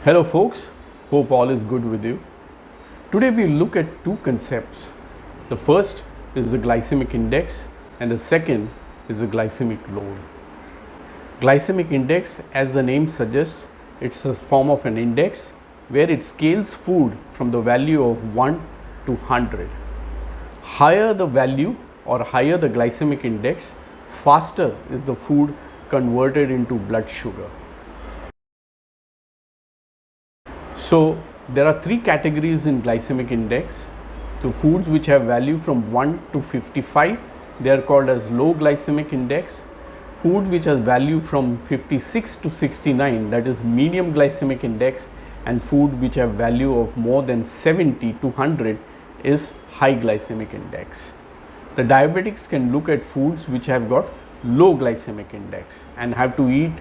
Hello folks, hope all is good with you. Today we look at two concepts. The first is the glycemic index and the second is the glycemic load. Glycemic index, as the name suggests, it's a form of an index where it scales food from the value of 1 to 100. Higher the value or higher the glycemic index, faster is the food converted into blood sugar. So there are three categories in glycemic index. So foods which have value from 1 to 55, they are called as low glycemic index. Food which has value from 56 to 69, that is medium glycemic index, and food which have value of more than 70 to 100 is high glycemic index. The diabetics can look at foods which have got low glycemic index and have to eat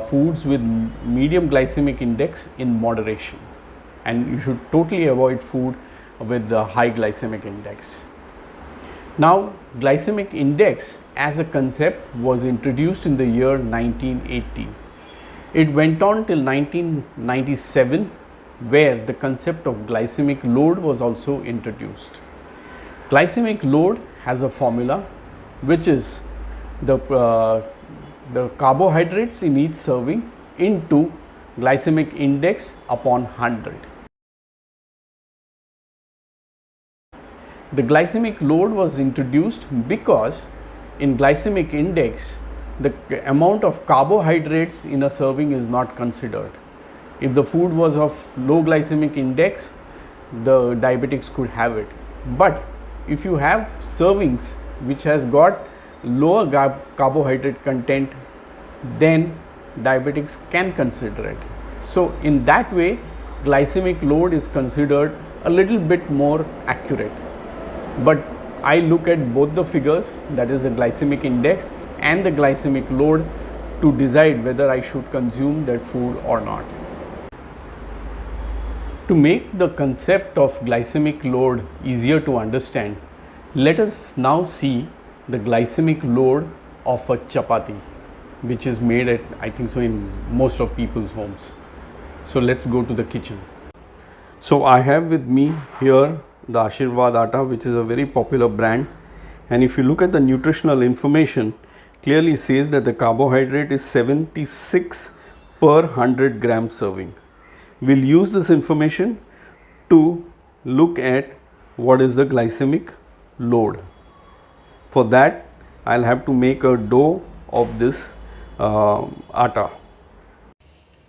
foods with medium glycemic index in moderation, and you should totally avoid food with the high glycemic index. Now, glycemic index as a concept was introduced in the year 1980. It went on till 1997, where the concept of glycemic load was also introduced. Glycemic load has a formula which is the carbohydrates in each serving into glycemic index upon 100. The glycemic load was introduced because in glycemic index the amount of carbohydrates in a serving is not considered. If the food was of low glycemic index, the diabetics could have it. But if you have servings which has got lower carbohydrate content, then diabetics can consider it. So in that way, glycemic load is considered a little bit more accurate. But I look at both the figures, that is the glycemic index and the glycemic load, to decide whether I should consume that food or not. To make the concept of glycemic load easier to understand, let us now see the glycemic load of a chapati, which is made at, I think so, in most of people's homes. So let's go to the kitchen. So I have with me here the Ashirwad atta, which is a very popular brand, and if you look at the nutritional information, clearly says that the carbohydrate is 76 per 100 gram serving. We'll use this information to look at what is the glycemic load. For that, I'll have to make a dough of this atta.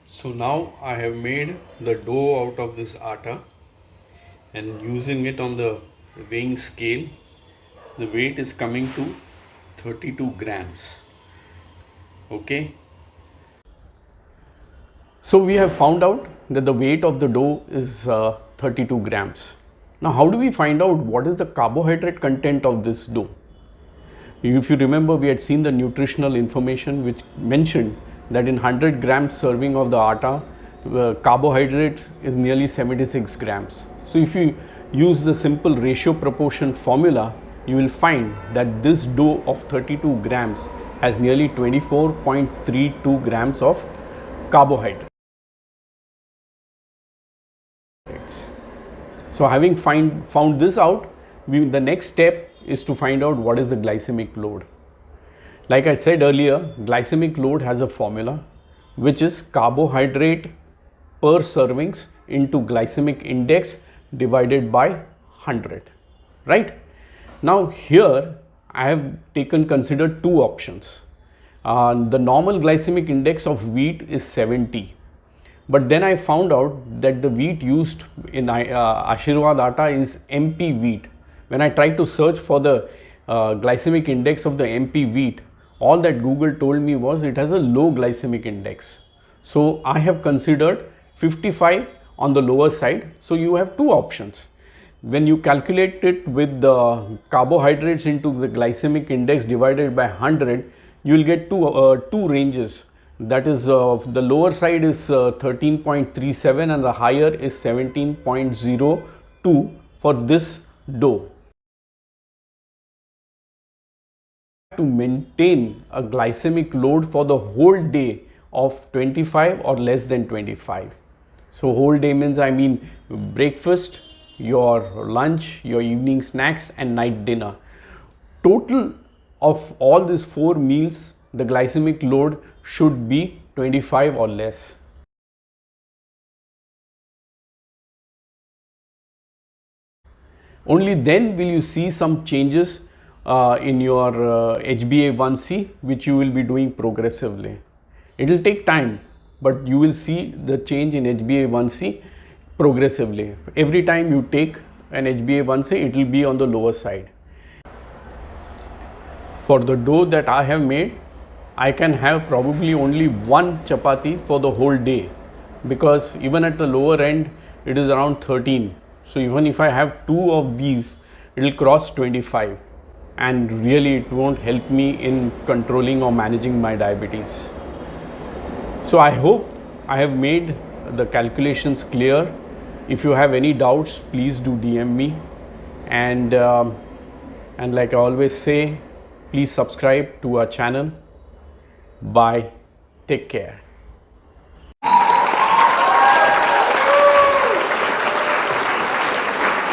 So now I have made the dough out of this atta, and using it on the weighing scale, the weight is coming to 32 grams. Okay. So we have found out that the weight of the dough is 32 grams. Now how do we find out what is the carbohydrate content of this dough? If you remember, we had seen the nutritional information which mentioned that in 100 grams serving of the atta, carbohydrate is nearly 76 grams. So if you use the simple ratio proportion formula, you will find that this dough of 32 grams has nearly 24.32 grams of carbohydrate. So having found this out, the next step is to find out what is the glycemic load. Like I said earlier, glycemic load has a formula which is carbohydrate per servings into glycemic index divided by 100, right? Now here I have considered two options. The normal glycemic index of wheat is 70, but then I found out that the wheat used in Ashirwad atta is MP wheat. When I tried to search for the glycemic index of the MP wheat, all that Google told me was it has a low glycemic index. So I have considered 55 on the lower side. So you have two options. When you calculate it with the carbohydrates into the glycemic index divided by 100, you will get two ranges. That is, the lower side is 13.37 and the higher is 17.02 for this dough. To maintain a glycemic load for the whole day of 25 or less than 25. So whole day means I mean breakfast, your lunch, your evening snacks and night dinner. Total of all these 4 meals, the glycemic load should be 25 or less. Only then will you see some changes in your HbA1c, which you will be doing progressively. It will take time, but you will see the change in HbA1c progressively. Every time you take an HbA1c, it will be on the lower side. For the dough that I have made, I can have probably only one chapati for the whole day, because even at the lower end it is around 13. So even if I have 2 of these, it will cross 25, and really it won't help me in controlling or managing my diabetes. So I hope I have made the calculations clear. If you have any doubts, please do DM me, and like I always say, please subscribe to our channel. Bye. Take care.